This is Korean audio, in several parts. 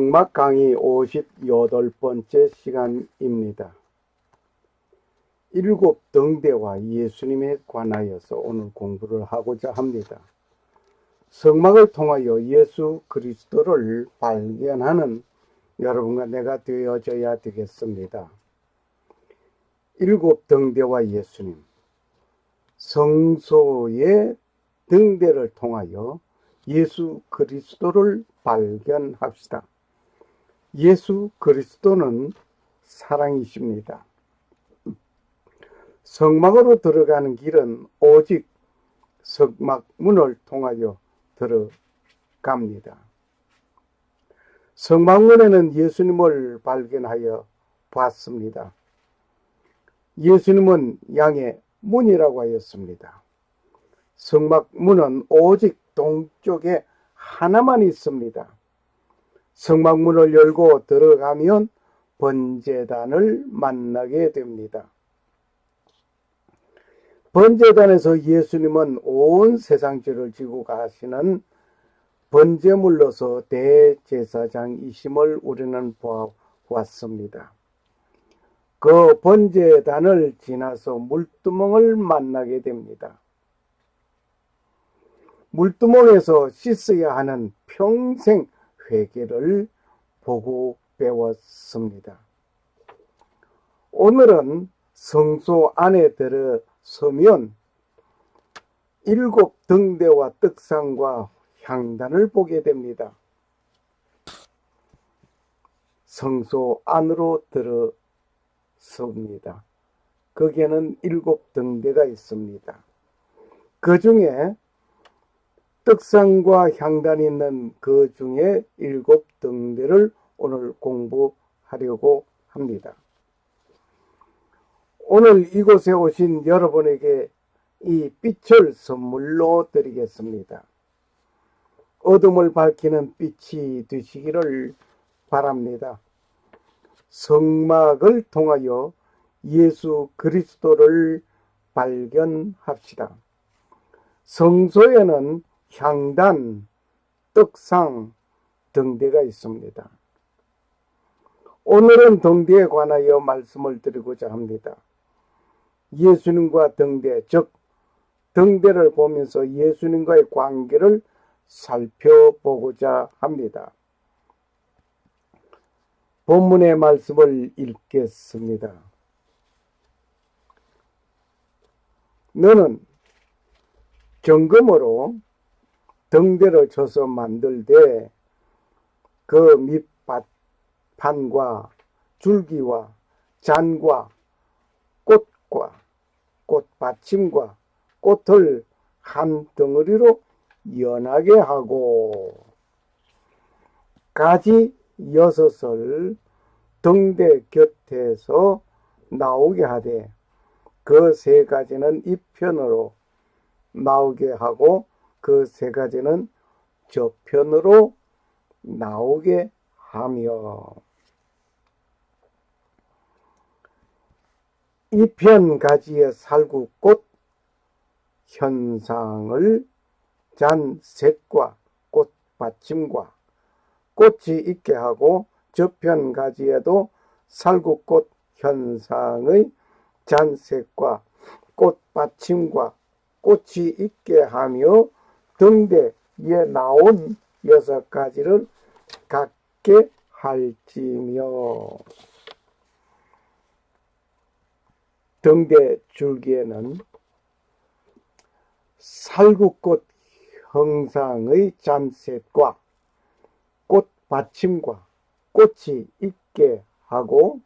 성막 강의 58번째 시간입니다. 일곱 등대와 예수님에 관하여서 오늘 공부를 하고자 합니다. 성막을 통하여 예수 그리스도를 발견하는 여러분과 내가 되어져야 되겠습니다. 일곱 등대와 예수님, 성소의 등대를 통하여 예수 그리스도를 발견합시다. 예수 그리스도는 사랑이십니다. 성막으로 들어가는 길은 오직 성막 문을 통하여 들어갑니다. 성막문에는 예수님을 발견하여 봤습니다. 예수님은 양의 문이라고 하였습니다. 성막 문은 오직 동쪽에 하나만 있습니다. 성막 문을 열고 들어가면 번제단을 만나게 됩니다. 번제단에서 예수님은 온 세상 죄를 지고 가시는 번제물로서 대제사장이심을 우리는 보았습니다. 그 번제단을 지나서 물두멍을 만나게 됩니다. 물두멍에서 씻어야 하는 평생 회개를 보고 배웠습니다. 오늘은 성소 안에 들어서면 일곱 등대와 떡상과 향단을 보게 됩니다. 성소 안으로 들어섭니다. 거기에는 일곱 등대가 있습니다. 그 중에 떡상과 향단이 있는 그 중에 일곱 등대를 오늘 공부하려고 합니다. 오늘 이곳에 오신 여러분에게 이 빛을 선물로 드리겠습니다. 어둠을 밝히는 빛이 되시기를 바랍니다. 성막을 통하여 예수 그리스도를 발견합시다. 성소에는 향단, 떡상, 등대가 있습니다. 오늘은 등대에 관하여 말씀을 드리고자 합니다. 예수님과 등대, 즉 등대를 보면서 예수님과의 관계를 살펴보고자 합니다. 본문의 말씀을 읽겠습니다. 너는 정금으로 등대를 쳐서 만들되 그 밑판과 줄기와 잔과 꽃과 꽃받침과 꽃을 한 덩어리로 연하게 하고 가지 6을 등대 곁에서 나오게 하되 그 3가지는 이편으로 나오게 하고 그 3가지는 저편으로 나오게 하며 이편 가지의 살구꽃 현상을 잔색과 꽃받침과 꽃이 있게 하고 저편 가지에도 살구꽃 현상의 잔색과 꽃받침과 꽃이 있게 하며 등대에 나온 6가지를 갖게 할지며 등대 줄기에는 살구꽃 형상의 잔색과 꽃받침과 꽃이 있게 하고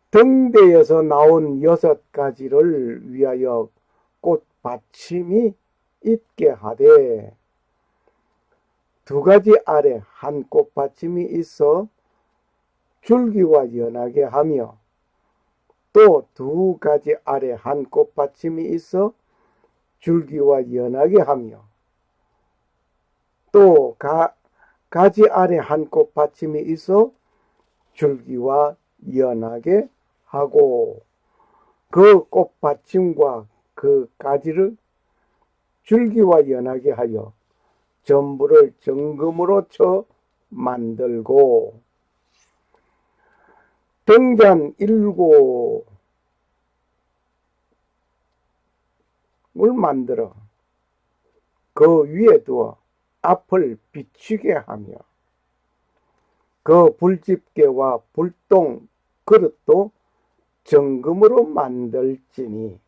등대에서 나온 6가지를 위하여 꽃받침이 있게 하되 2가지 아래 한 꽃받침이 있어 줄기와 연하게 하며 또 2가지 아래 한 꽃받침이 있어 줄기와 연하게 하며 또 가지 아래 한 꽃받침이 있어 줄기와 연하게 하고 그 꽃받침과 그 가지를 줄기와 연하게 하여 전부를 정금으로 쳐 만들고 등잔 7을 만들어 그 위에 두어 앞을 비추게 하며 그 불집게와 불똥 그릇도 정금으로 만들지니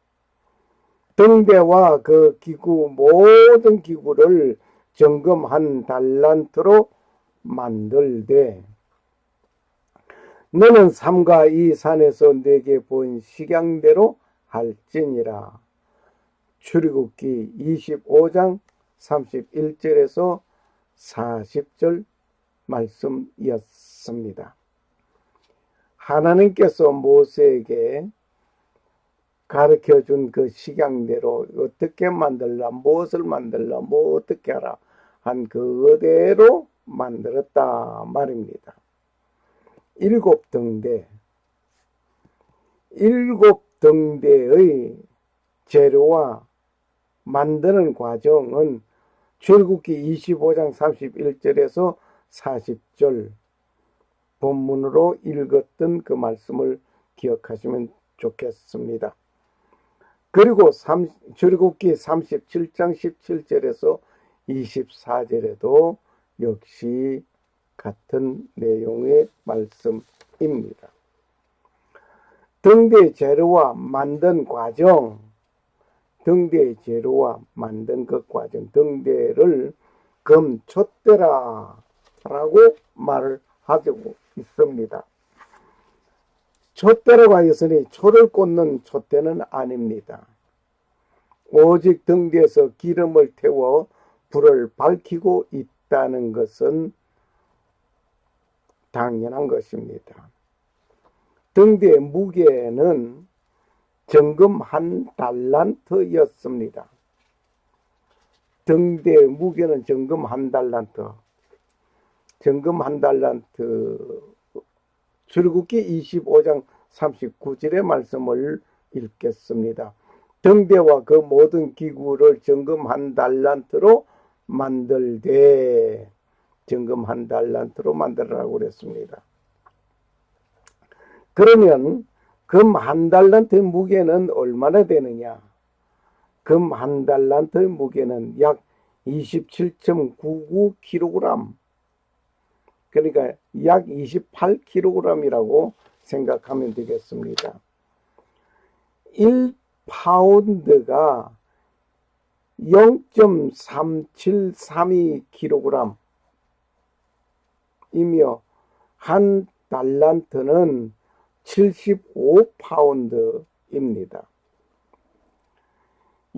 등대와 그 기구 모든 기구를 정금 1달란트로 만들되 너는 삼가 이 산에서 내게 보인 식양대로 할지니라. 출애굽기 25장 31절에서 40절 말씀이었습니다. 하나님께서 모세에게 가르쳐준 그 식양대로 어떻게 만들라, 무엇을 만들라, 뭐 어떻게 하라 한 그대로 만들었다 말입니다. 7등대, 7등대의 재료와 만드는 과정은 출애굽기 25장 31절에서 40절 본문으로 읽었던 그 말씀을 기억하시면 좋겠습니다. 그리고 출애굽기 37장 17절에서 24절에도 역시 같은 내용의 말씀입니다. 등대 재료와 만든 과정, 등대 재료와 만든 그 과정, 등대를 금촛대라 라고 말을 하고 있습니다. 촛대라고 하였으니 초를 꽂는 촛대는 아닙니다. 오직 등대에서 기름을 태워 불을 밝히고 있다는 것은 당연한 것입니다. 등대의 무게는 정금 1달란트였습니다. 등대의 무게는 정금 1달란트. 정금 1달란트. 출애굽기 25장 39절의 말씀을 읽겠습니다. 등대와 그 모든 기구를 정금 1달란트로 만들되, 정금 1달란트로 만들라고 그랬습니다. 그러면 금 1달란트의 무게는 얼마나 되느냐? 금 1달란트의 무게는 약 27.99kg, 그러니까 약 28kg이라고 생각하면 되겠습니다. 1파운드가 0.3732kg 이며 한 달란트는 75파운드입니다.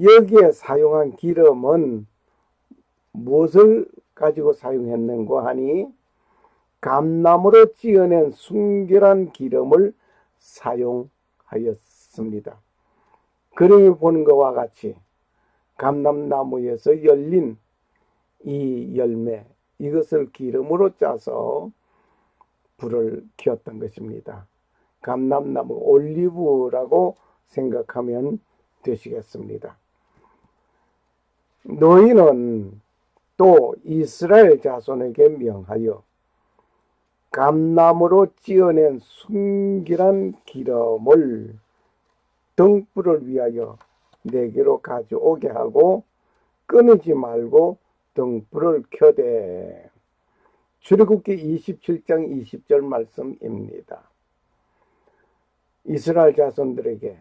여기에 사용한 기름은 무엇을 가지고 사용했는가 하니 감나무로 찌어낸 순결한 기름을 사용하였습니다. 그림을 보는 것과 같이 감람나무에서 열린 이 열매, 이것을 기름으로 짜서 불을 켰던 것입니다. 감람나무, 올리브라고 생각하면 되시겠습니다. 너희는 또 이스라엘 자손에게 명하여 감나무로 찌어낸 순결한 기름을 등불을 위하여 내게로 가져오게 하고 끊이지 말고 등불을 켜되. 출애굽기 27장 20절 말씀입니다. 이스라엘 자손들에게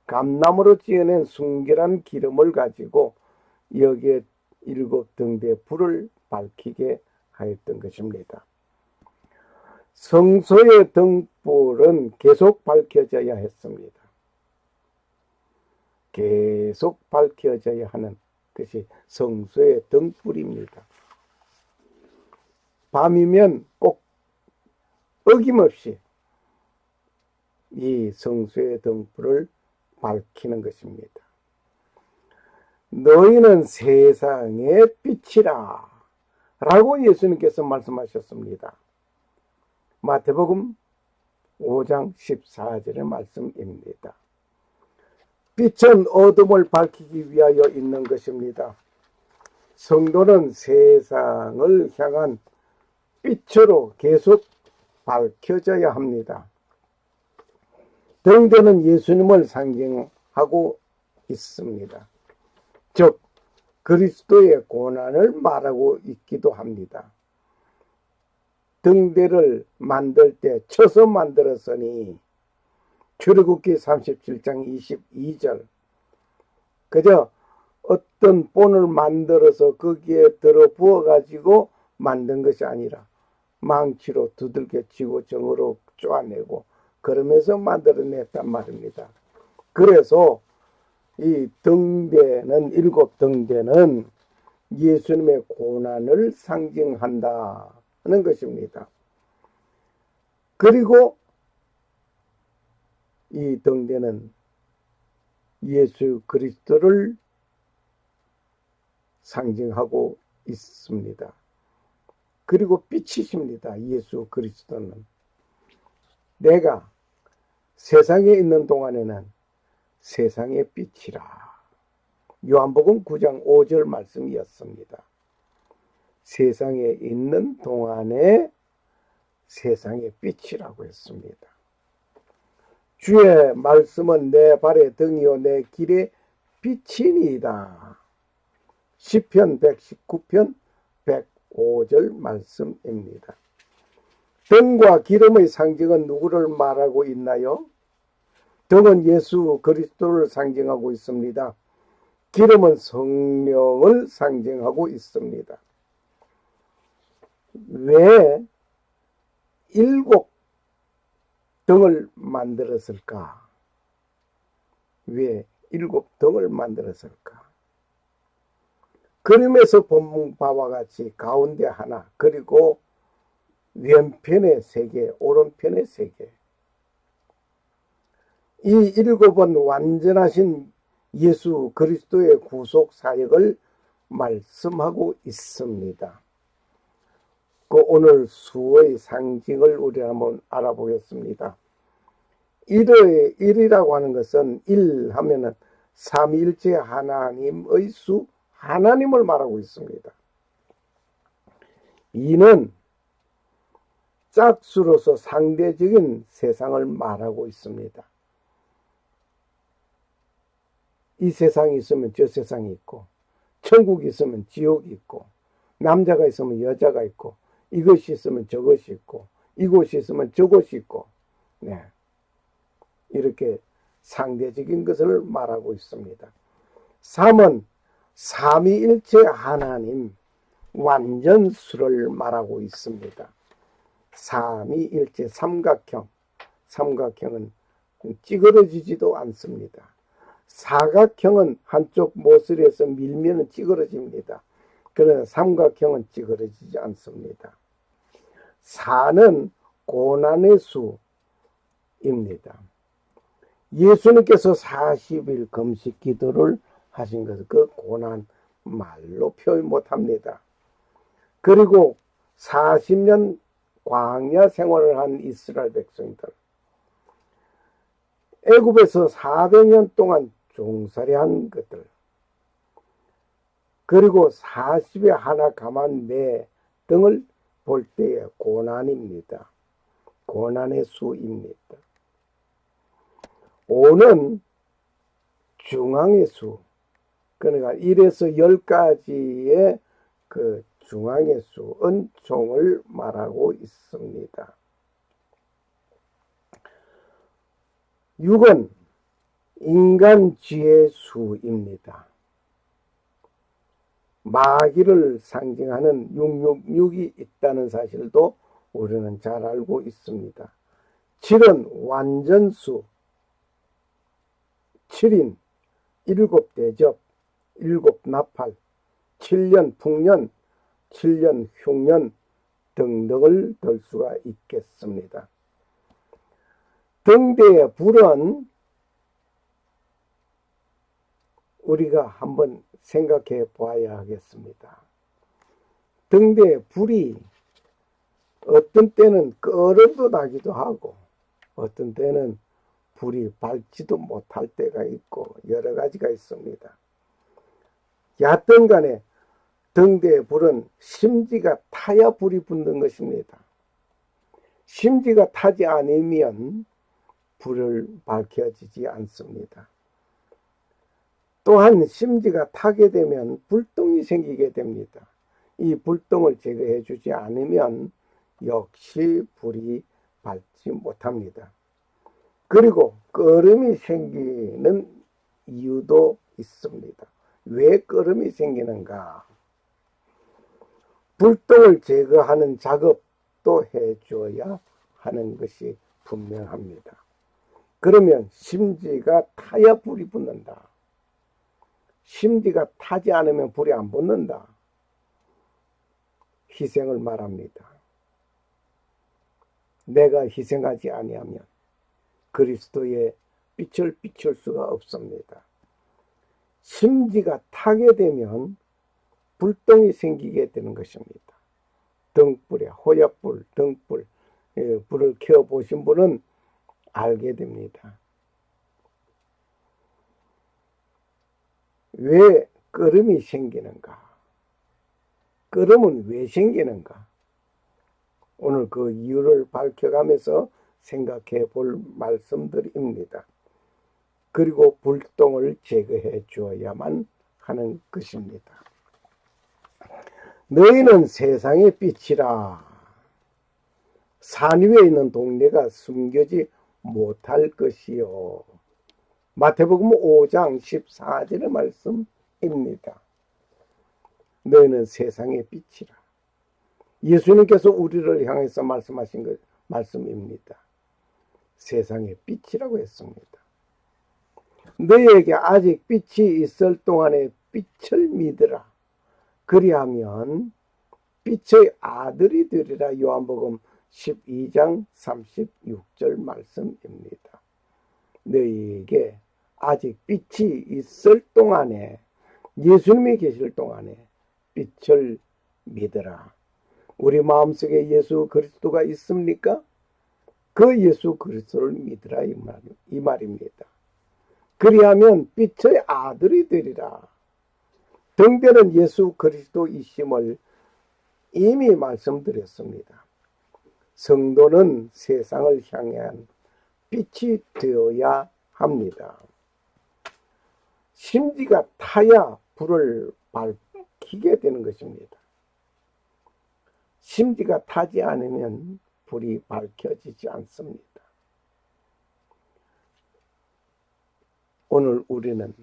감나무로 찌어낸 순결한 기름을 가지고 여기에 7등대 불을 밝히게 하였던 것입니다. 성소의 등불은 계속 밝혀져야 했습니다. 계속 밝혀져야 하는 것이 성소의 등불입니다. 밤이면 꼭 어김없이 이 성소의 등불을 밝히는 것입니다. 너희는 세상의 빛이라 라고 예수님께서 말씀하셨습니다. 마태복음 5장 14절의 말씀입니다. 빛은 어둠을 밝히기 위하여 있는 것입니다. 성도는 세상을 향한 빛으로 계속 밝혀져야 합니다. 등대는 예수님을 상징하고 있습니다. 즉 그리스도의 고난을 말하고 있기도 합니다. 등대를 만들 때 쳐서 만들었으니 출애굽기 37장 22절 그저 어떤 본을 만들어서 거기에 들어 부어 가지고 만든 것이 아니라 망치로 두들겨 치고 정으로 쪼아내고 그러면서 만들어냈단 말입니다. 그래서 이 등대는 일곱 등대는 예수님의 고난을 상징한다는 것입니다. 그리고 이 등대는 예수 그리스도를 상징하고 있습니다. 그리고 빛이십니다. 예수 그리스도는. 내가 세상에 있는 동안에는 세상의 빛이라. 요한복음 9장 5절 말씀이었습니다. 세상에 있는 동안에 세상의 빛이라고 했습니다. 주의 말씀은 내 발의 등이요 내 길의 빛이니이다. 시편 119편 105절 말씀입니다. 등과 기름의 상징은 누구를 말하고 있나요? 등은 예수 그리스도를 상징하고 있습니다. 기름은 성령을 상징하고 있습니다. 왜 일곱 등을 만들었을까? 왜 일곱 등을 만들었을까? 그림에서 본 바와 같이 가운데 하나, 그리고 왼편에 세 개, 오른편에 세 개. 이 일곱은 완전하신 예수 그리스도의 구속 사역을 말씀하고 있습니다. 그 오늘 수의 상징을 우리 한번 알아보겠습니다. 일이라고 하는 것은 일 하면은 삼위일체 하나님의 수, 하나님을 말하고 있습니다. 이는 짝수로서 상대적인 세상을 말하고 있습니다. 이 세상이 있으면 저 세상이 있고, 천국이 있으면 지옥이 있고, 남자가 있으면 여자가 있고, 이것이 있으면 저것이 있고, 이곳이 있으면 저곳이 있고, 네. 이렇게 상대적인 것을 말하고 있습니다. 3은 삼위일체 하나님 완전수를 말하고 있습니다. 삼위일체 삼각형, 삼각형은 찌그러지지도 않습니다. 사각형은 한쪽 모서리에서 밀면 찌그러집니다. 그러나 삼각형은 찌그러지지 않습니다. 4는 고난의 수입니다. 예수님께서 40일 금식 기도를 하신 것은 그 고난 말로 표현 못합니다. 그리고 40년 광야 생활을 한 이스라엘 백성들, 애굽에서 400년 동안 종살이한 것들, 그리고 40에 하나 감한 매 등을 볼 때의 고난입니다. 고난의 수입니다. 5는 중앙의 수, 그러니까 1에서 10까지의 그 중앙의 수, 은총을 말하고 있습니다. 6은 인간 지혜 수입니다. 마귀를 상징하는 666이 있다는 사실도 우리는 잘 알고 있습니다. 7은 완전수, 7인, 7대접, 7나팔, 7년 풍년, 7년 흉년 등등을 들 수가 있겠습니다. 등대의 불은 우리가 한번 생각해 보아야 하겠습니다. 등대의 불이 어떤 때는 끄름도 나기도 하고 어떤 때는 불이 밝지도 못할 때가 있고 여러 가지가 있습니다. 여하튼 간에 등대의 불은 심지가 타야 불이 붙는 것입니다. 심지가 타지 않으면 불을 밝혀지지 않습니다. 또한 심지가 타게 되면 불똥이 생기게 됩니다. 이 불똥을 제거해 주지 않으면 역시 불이 밝지 못합니다. 그리고 끓음이 생기는 이유도 있습니다. 왜 끓음이 생기는가? 불똥을 제거하는 작업도 해줘야 하는 것이 분명합니다. 그러면 심지가 타야 불이 붙는다. 심지가 타지 않으면 불이 안 붙는다. 희생을 말합니다. 내가 희생하지 아니하면 그리스도의 빛을 비출 수가 없습니다. 심지가 타게 되면 불똥이 생기게 되는 것입니다. 등불에 호약불, 등불, 불을 켜보신 분은 알게 됩니다. 왜 끓음이 생기는가? 끓음은 왜 생기는가? 오늘 그 이유를 밝혀가면서 생각해 볼 말씀들입니다. 그리고 불똥을 제거해 주어야만 하는 것입니다. 너희는 세상의 빛이라. 산 위에 있는 동네가 숨겨지 못할 것이요. 마태복음 5장 14절의 말씀입니다. 너희는 세상의 빛이라. 예수님께서 우리를 향해서 말씀하신 말씀입니다. 세상의 빛이라고 했습니다. 너희에게 아직 빛이 있을 동안에 빛을 믿으라. 그리하면 빛의 아들이 되리라. 요한복음 12장 36절 말씀입니다. 너희에게 아직 빛이 있을 동안에, 예수님이 계실 동안에 빛을 믿으라. 우리 마음속에 예수 그리스도가 있습니까? 그 예수 그리스도를 믿으라 이 말입니다. 그리하면 빛의 아들이 되리라. 등대는 예수 그리스도이심을 이미 말씀드렸습니다. 성도는 세상을 향한 빛이 되어야 합니다. 심지가 타야 불을 밝히게 되는 것입니다. 심지가 타지 않으면 불이 밝혀지지 않습니다. 오늘 우리는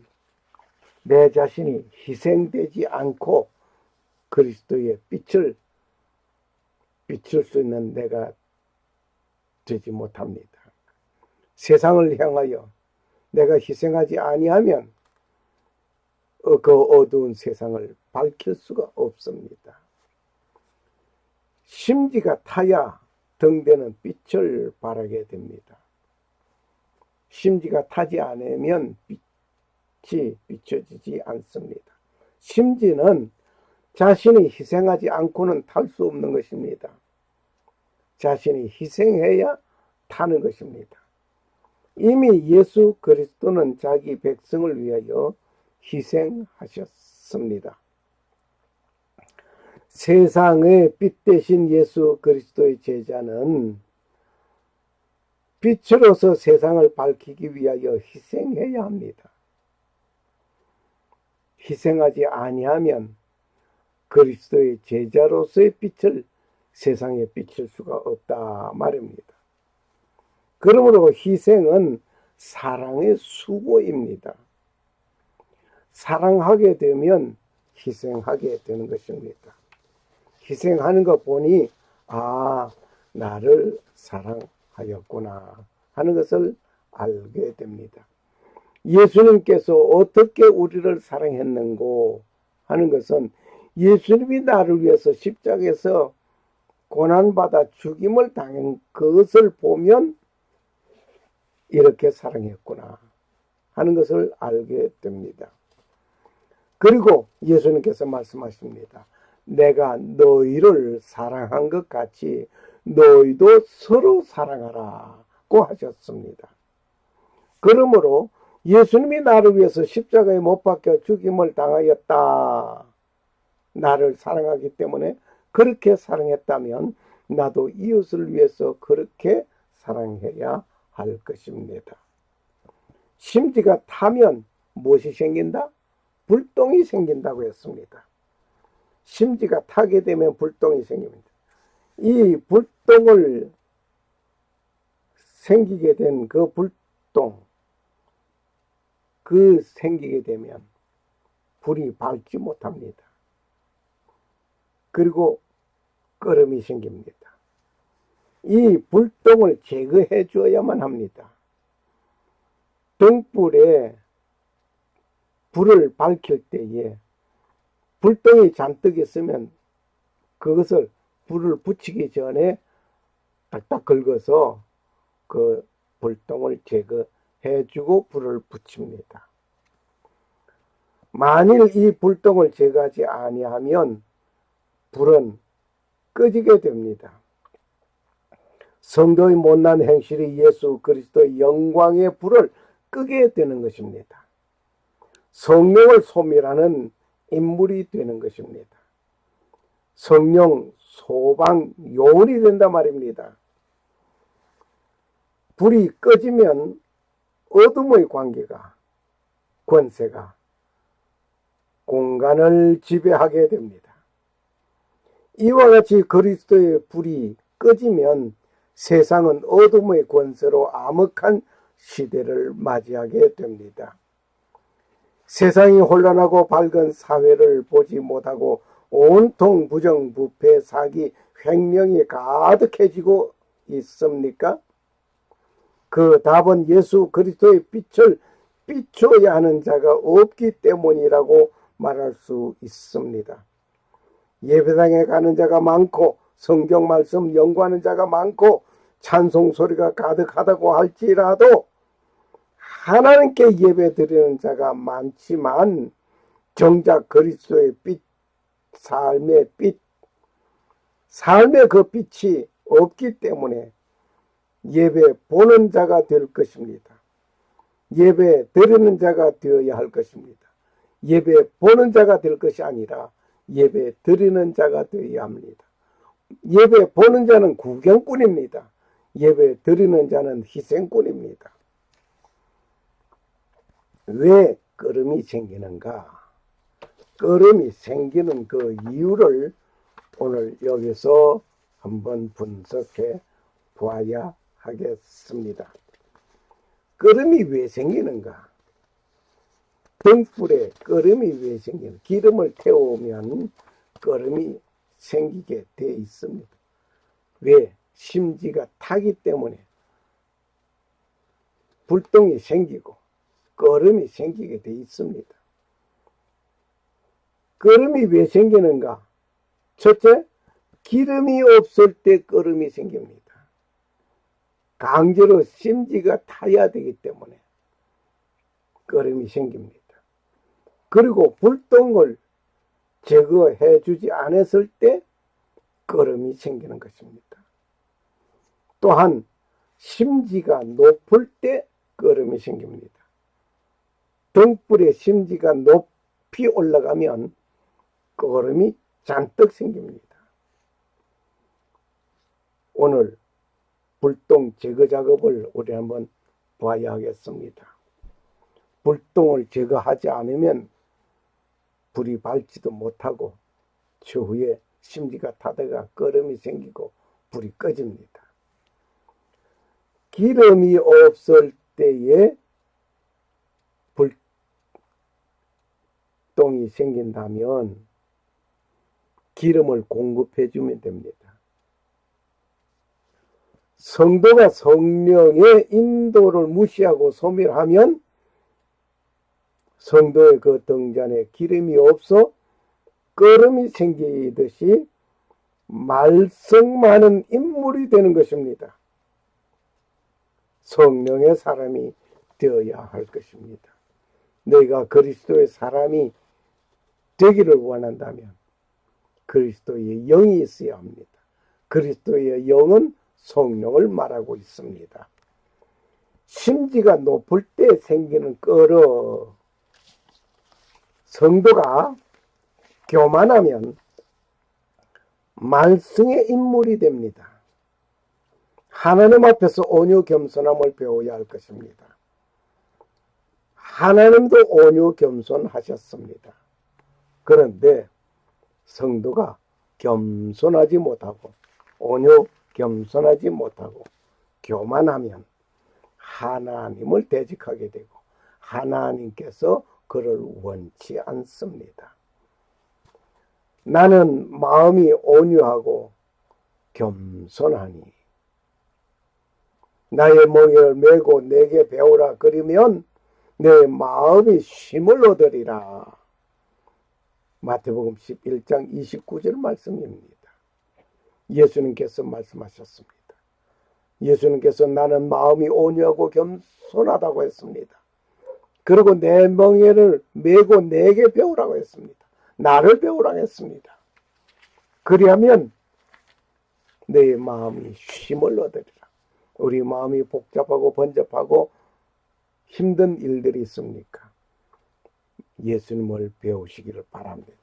내 자신이 희생되지 않고 그리스도의 빛을 비출 수 있는 내가 되지 못합니다. 세상을 향하여 내가 희생하지 아니하면 그 어두운 세상을 밝힐 수가 없습니다. 심지가 타야 등대는 빛을 발하게 됩니다. 심지가 타지 않으면 빛이 비춰지지 않습니다. 심지는 자신이 희생하지 않고는 탈 수 없는 것입니다. 자신이 희생해야 타는 것입니다. 이미 예수 그리스도는 자기 백성을 위하여 희생하셨습니다. 세상의 빛 대신 예수 그리스도의 제자는 빛으로서 세상을 밝히기 위하여 희생해야 합니다. 희생하지 아니하면 그리스도의 제자로서의 빛을 세상에 비칠 수가 없다 말입니다. 그러므로 희생은 사랑의 수고입니다. 사랑하게 되면 희생하게 되는 것입니다. 희생하는 것 보니 나를 사랑하였구나 하는 것을 알게 됩니다. 예수님께서 어떻게 우리를 사랑했는고 하는 것은 예수님이 나를 위해서 십자가에서 고난받아 죽임을 당한 그것을 보면 이렇게 사랑했구나 하는 것을 알게 됩니다. 그리고 예수님께서 말씀하십니다. 내가 너희를 사랑한 것 같이 너희도 서로 사랑하라고 하셨습니다. 그러므로 예수님이 나를 위해서 십자가에 못 박혀 죽임을 당하였다. 나를 사랑하기 때문에 그렇게 사랑했다면 나도 이웃을 위해서 그렇게 사랑해야 할 것입니다. 심지가 타면 무엇이 생긴다? 불똥이 생긴다고 했습니다. 심지가 타게 되면 불똥이 생깁니다. 이 불똥을 생기게 된 그 불똥, 그 생기게 되면 불이 밝지 못합니다. 그리고 끓음이 생깁니다. 이 불똥을 제거해 줘야만 합니다. 등불에 불을 밝힐 때에 불똥이 잔뜩 있으면 그것을 불을 붙이기 전에 딱딱 긁어서 그 불똥을 제거해 주고 불을 붙입니다. 만일 이 불똥을 제거하지 아니하면 불은 꺼지게 됩니다. 성도의 못난 행실이 예수 그리스도의 영광의 불을 끄게 되는 것입니다. 성령을 소멸하는 인물이 되는 것입니다. 성령 소방 요원이 된단 말입니다. 불이 꺼지면 어둠의 관계가, 권세가 공간을 지배하게 됩니다. 이와 같이 그리스도의 불이 꺼지면 세상은 어둠의 권세로 암흑한 시대를 맞이하게 됩니다. 세상이 혼란하고 밝은 사회를 보지 못하고 온통 부정부패, 사기, 횡령이 가득해지고 있습니까? 그 답은 예수 그리스도의 빛을 비춰야 하는 자가 없기 때문이라고 말할 수 있습니다. 예배당에 가는 자가 많고 성경 말씀 연구하는 자가 많고 찬송 소리가 가득하다고 할지라도 하나님께 예배 드리는 자가 많지만 정작 그리스도의 빛, 삶의 빛, 삶의 그 빛이 없기 때문에 예배 보는 자가 될 것입니다. 예배 드리는 자가 되어야 할 것입니다. 예배 보는 자가 될 것이 아니라 예배 드리는 자가 되어야 합니다. 예배 보는 자는 구경꾼입니다. 예배 드리는 자는 희생꾼입니다. 왜 끓음이 생기는가? 끓음이 생기는 그 이유를 오늘 여기서 한번 분석해 보아야 하겠습니다. 끓음이 왜 생기는가? 등불에 끓음이 왜 생기는가? 기름을 태우면 끓음이 생기게 되어 있습니다. 왜? 심지가 타기 때문에 불똥이 생기고 끓음이 생기게 되어 있습니다. 끓음이 왜 생기는가? 첫째, 기름이 없을 때 끓음이 생깁니다. 강제로 심지가 타야 되기 때문에 끓음이 생깁니다. 그리고 불똥을 제거해 주지 않았을 때 끓음이 생기는 것입니다. 또한 심지가 높을 때 끓음이 생깁니다. 등불의 심지가 높이 올라가면 끓음이 잔뜩 생깁니다. 오늘 불똥 제거 작업을 우리 한번 봐야 하겠습니다. 불똥을 제거하지 않으면 불이 밝지도 못하고 추후에 심지가 타다가 끓음이 생기고 불이 꺼집니다. 기름이 없을 때에 불똥이 생긴다면 기름을 공급해 주면 됩니다. 성도가 성령의 인도를 무시하고 소멸하면 성도의 그 등잔에 기름이 없어 끓음이 생기듯이 말썽 많은 인물이 되는 것입니다. 성령의 사람이 되어야 할 것입니다. 너희가 그리스도의 사람이 되기를 원한다면 그리스도의 영이 있어야 합니다. 그리스도의 영은 성령을 말하고 있습니다. 심지가 높을 때 생기는 끓음, 성도가 교만하면 말썽의 인물이 됩니다. 하나님 앞에서 온유 겸손함을 배워야 할 것입니다. 하나님도 온유 겸손하셨습니다. 그런데 성도가 겸손하지 못하고 온유 겸손하지 못하고 교만하면 하나님을 대적하게 되고 하나님께서 그를 원치 않습니다. 나는 마음이 온유하고 겸손하니 나의 멍에를 메고 내게 배우라 그러면 내 마음이 쉼을 얻으리라. 마태복음 11장 29절 말씀입니다. 예수님께서 말씀하셨습니다. 예수님께서 나는 마음이 온유하고 겸손하다고 했습니다. 그리고 내 멍에를 메고 내게 배우라고 했습니다. 나를 배우라고 했습니다. 그리하면 내 마음이 쉼을 얻으리라. 우리 마음이 복잡하고 번잡하고 힘든 일들이 있습니까? 예수님을 배우시기를 바랍니다.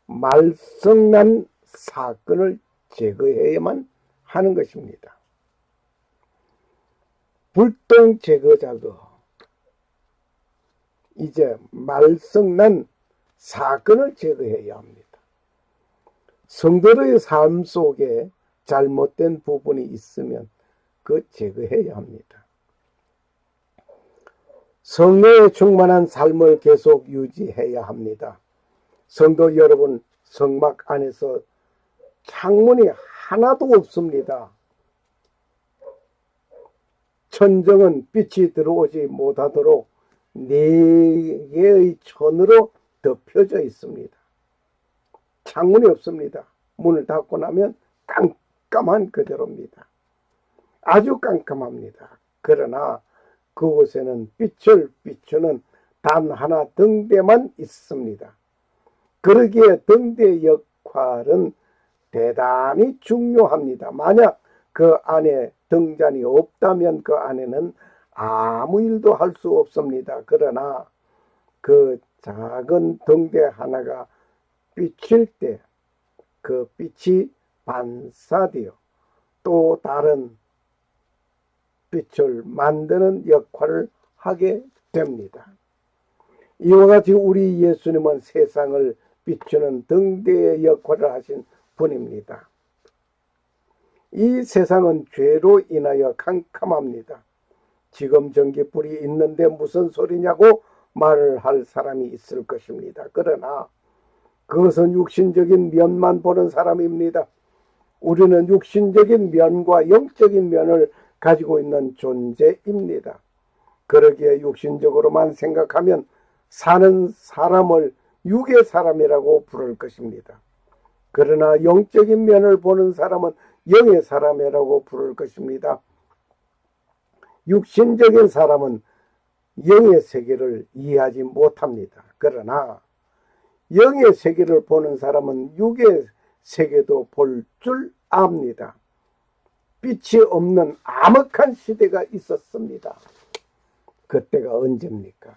말썽난 사건을 제거해야만 하는 것입니다. 불똥 제거 작업. 이제 말썽난 사건을 제거해야 합니다. 성도의 삶 속에 잘못된 부분이 있으면 그 제거해야 합니다. 성령에 충만한 삶을 계속 유지해야 합니다. 성도 여러분, 성막 안에서 창문이 하나도 없습니다. 천정은 빛이 들어오지 못하도록 4개의 천으로 덮여져 있습니다. 창문이 없습니다. 문을 닫고 나면 깜깜한 그대로입니다. 아주 깜깜합니다. 그러나 그곳에는 빛을 비추는 단 하나 등대만 있습니다. 그러기에 등대의 역할은 대단히 중요합니다. 만약 그 안에 등잔이 없다면 그 안에는 아무 일도 할 수 없습니다. 그러나 그 작은 등대 하나가 비칠 때 그 빛이 반사되어 또 다른 빛을 만드는 역할을 하게 됩니다. 이와 같이 우리 예수님은 세상을 비추는 등대의 역할을 하신 분입니다. 이 세상은 죄로 인하여 캄캄합니다. 지금 전기불이 있는데 무슨 소리냐고 말을 할 사람이 있을 것입니다. 그러나 그것은 육신적인 면만 보는 사람입니다. 우리는 육신적인 면과 영적인 면을 가지고 있는 존재입니다. 그러기에 육신적으로만 생각하면 사는 사람을 육의 사람이라고 부를 것입니다. 그러나 영적인 면을 보는 사람은 영의 사람이라고 부를 것입니다. 육신적인 사람은 영의 세계를 이해하지 못합니다. 그러나 영의 세계를 보는 사람은 육의 세계도 볼 줄 압니다. 빛이 없는 암흑한 시대가 있었습니다. 그때가 언제입니까?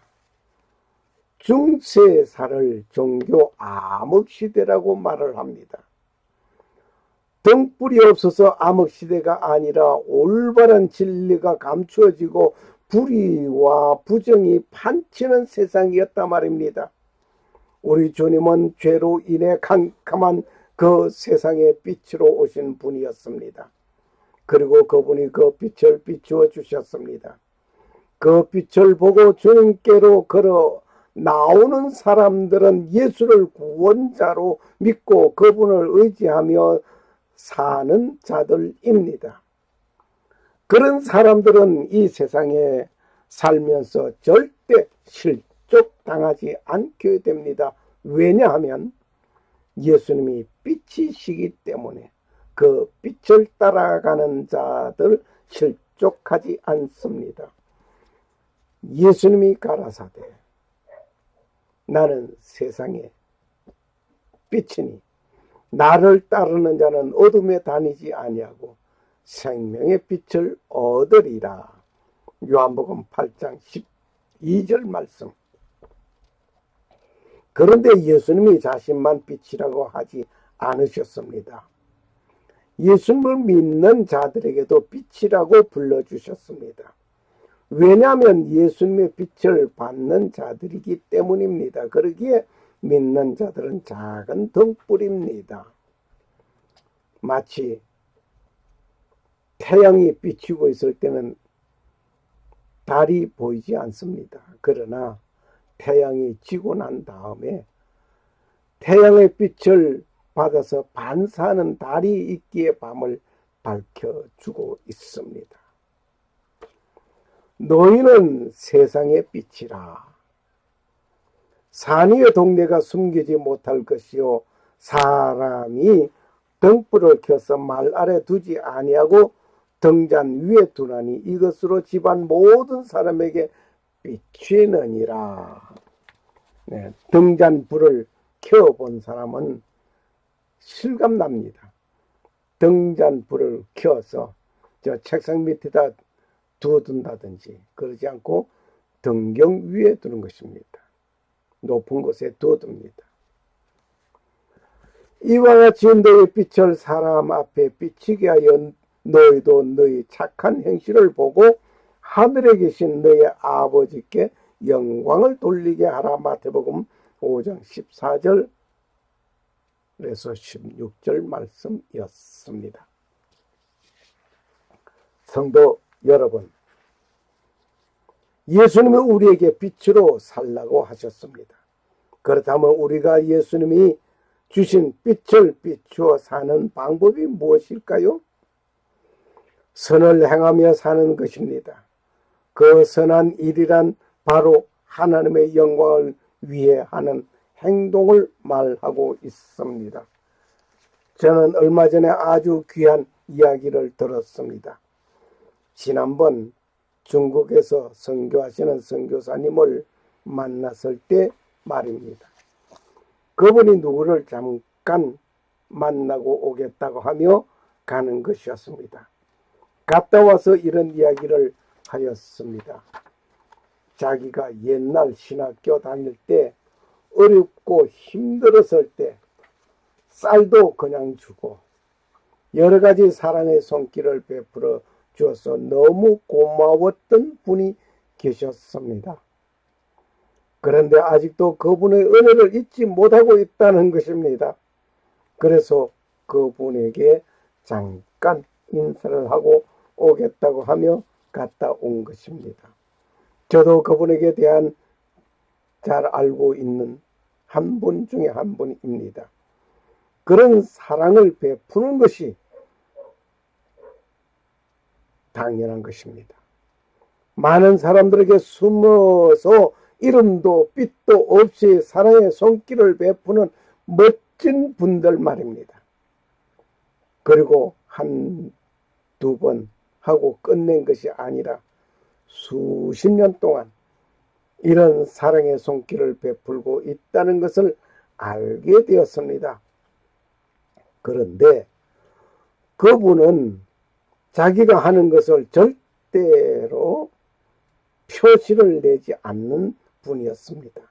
중세사를 종교 암흑시대라고 말을 합니다. 등불이 없어서 암흑시대가 아니라 올바른 진리가 감추어지고 불의와 부정이 판치는 세상이었단 말입니다. 우리 주님은 죄로 인해 캄캄한 그 세상에 빛으로 오신 분이었습니다. 그리고 그분이 그 빛을 비추어 주셨습니다. 그 빛을 보고 주님께로 걸어 나오는 사람들은 예수를 구원자로 믿고 그분을 의지하며 사는 자들입니다. 그런 사람들은 이 세상에 살면서 절대 실족당하지 않게 됩니다. 왜냐하면 예수님이 빛이시기 때문에 그 빛을 따라가는 자들 실족하지 않습니다. 예수님이 가라사대 나는 세상의 빛이니 나를 따르는 자는 어둠에 다니지 아니하고 생명의 빛을 얻으리라. 요한복음 8장 12절 말씀. 그런데 예수님이 자신만 빛이라고 하지 않으셨습니다. 예수님을 믿는 자들에게도 빛이라고 불러주셨습니다. 왜냐하면 예수님의 빛을 받는 자들이기 때문입니다. 그러기에 믿는 자들은 작은 등불입니다. 마치 태양이 비추고 있을 때는 달이 보이지 않습니다. 그러나 태양이 지고 난 다음에 태양의 빛을 받아서 반사하는 달이 있기에 밤을 밝혀주고 있습니다. 너희는 세상의 빛이라. 산 위의 동네가 숨기지 못할 것이요 사람이 등불을 켜서 말 아래 두지 아니하고 등잔 위에 두나니 이것으로 집안 모든 사람에게 비치느니라. 네, 등잔 불을 켜본 사람은 실감납니다. 등잔 불을 켜서 저 책상 밑에다 두어둔다든지 그러지 않고 등경 위에 두는 것입니다. 높은 곳에 두어둡니다. 이와 같이 너희 빛을 사람 앞에 비치게 하여 너희도 너희 착한 행실을 보고 하늘에 계신 너희 아버지께 영광을 돌리게 하라. 마태복음 5장 14절에서 16절 말씀이었습니다. 성도 여러분, 예수님은 우리에게 빛으로 살라고 하셨습니다. 그렇다면 우리가 예수님이 주신 빛을 비추어 사는 방법이 무엇일까요? 선을 행하며 사는 것입니다. 그 선한 일이란 바로 하나님의 영광을 위해 하는 행동을 말하고 있습니다. 저는 얼마 전에 아주 귀한 이야기를 들었습니다. 지난번 중국에서 선교하시는 선교사님을 만났을 때 말입니다. 그분이 누구를 잠깐 만나고 오겠다고 하며 가는 것이었습니다. 갔다 와서 이런 이야기를 하였습니다. 자기가 옛날 신학교 다닐 때 어렵고 힘들었을 때 쌀도 그냥 주고 여러 가지 사랑의 손길을 베풀어 주어서 너무 고마웠던 분이 계셨습니다. 그런데 아직도 그분의 은혜를 잊지 못하고 있다는 것입니다. 그래서 그분에게 잠깐 인사를 하고 오겠다고 하며 갔다 온 것입니다. 저도 그분에게 대한 잘 알고 있는 한 분 중에 한 분입니다. 그런 사랑을 베푸는 것이 당연한 것입니다. 많은 사람들에게 숨어서 이름도 빛도 없이 사랑의 손길을 베푸는 멋진 분들 말입니다. 그리고 한두 번 하고 끝낸 것이 아니라 수십 년 동안 이런 사랑의 손길을 베풀고 있다는 것을 알게 되었습니다. 그런데 그분은 자기가 하는 것을 절대로 표시를 내지 않는 분이었습니다.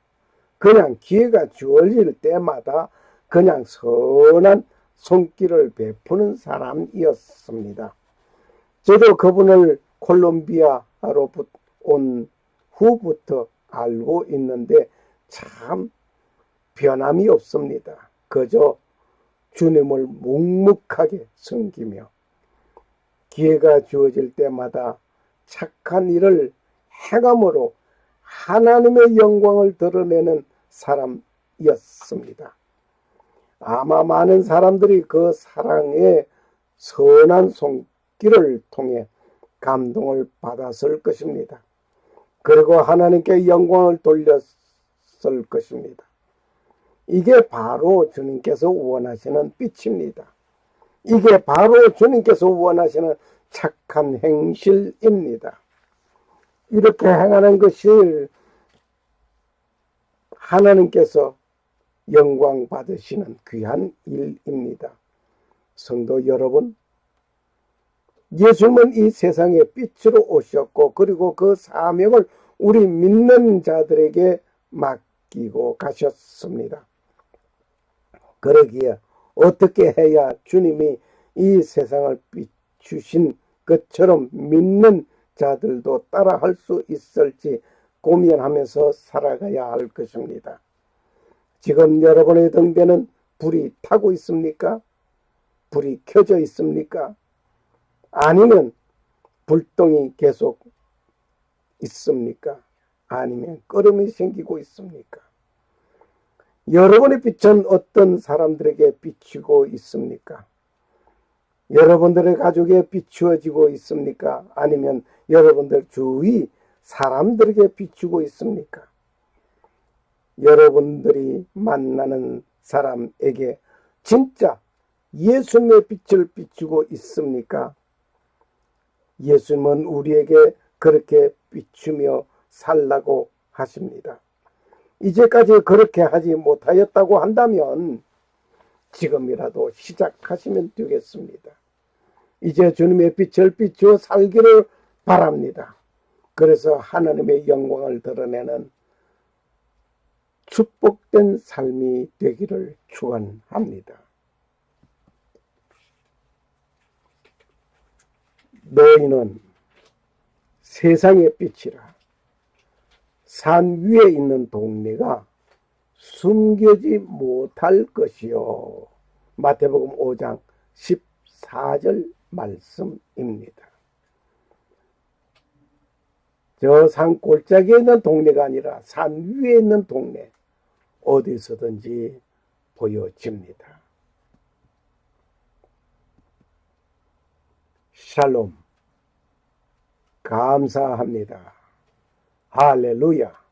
그냥 기회가 주어질 때마다 그냥 선한 손길을 베푸는 사람이었습니다. 저도 그분을 콜롬비아로 온 후부터 알고 있는데 참 변함이 없습니다. 그저 주님을 묵묵하게 섬기며 기회가 주어질 때마다 착한 일을 행함으로 하나님의 영광을 드러내는 사람이었습니다. 아마 많은 사람들이 그 사랑의 선한 손길을 통해 감동을 받았을 것입니다. 그리고 하나님께 영광을 돌렸을 것입니다. 이게 바로 주님께서 원하시는 빛입니다. 이게 바로 주님께서 원하시는 착한 행실입니다. 이렇게 행하는 것이 하나님께서 영광 받으시는 귀한 일입니다. 성도 여러분, 예수님은 이 세상에 빛으로 오셨고 그리고 그 사명을 우리 믿는 자들에게 맡기셨습니다. 맡기고 가셨습니다. 그러기에 어떻게 해야 주님이 이 세상을 비추신 것처럼 믿는 자들도 따라할 수 있을지 고민하면서 살아가야 할 것입니다. 지금 여러분의 등대는 불이 타고 있습니까? 불이 켜져 있습니까? 아니면 불똥이 계속 있습니까? 아니면 끓음이 생기고 있습니까? 여러분의 빛은 어떤 사람들에게 비추고 있습니까? 여러분들의 가족에 비추어지고 있습니까? 아니면 여러분들 주위 사람들에게 비추고 있습니까? 여러분들이 만나는 사람에게 진짜 예수님의 빛을 비추고 있습니까? 예수님은 우리에게 그렇게 비추며 살라고 하십니다. 이제까지 그렇게 하지 못하였다고 한다면 지금이라도 시작하시면 되겠습니다. 이제 주님의 빛을 비추어 살기를 바랍니다. 그래서 하나님의 영광을 드러내는 축복된 삶이 되기를 축원합니다. 너희는 세상의 빛이라. 산 위에 있는 동네가 숨겨지 못할 것이요. 마태복음 5장 14절 말씀입니다. 저 산 골짜기에 있는 동네가 아니라 산 위에 있는 동네, 어디서든지 보여집니다. 샬롬. 감사합니다. 할렐루야.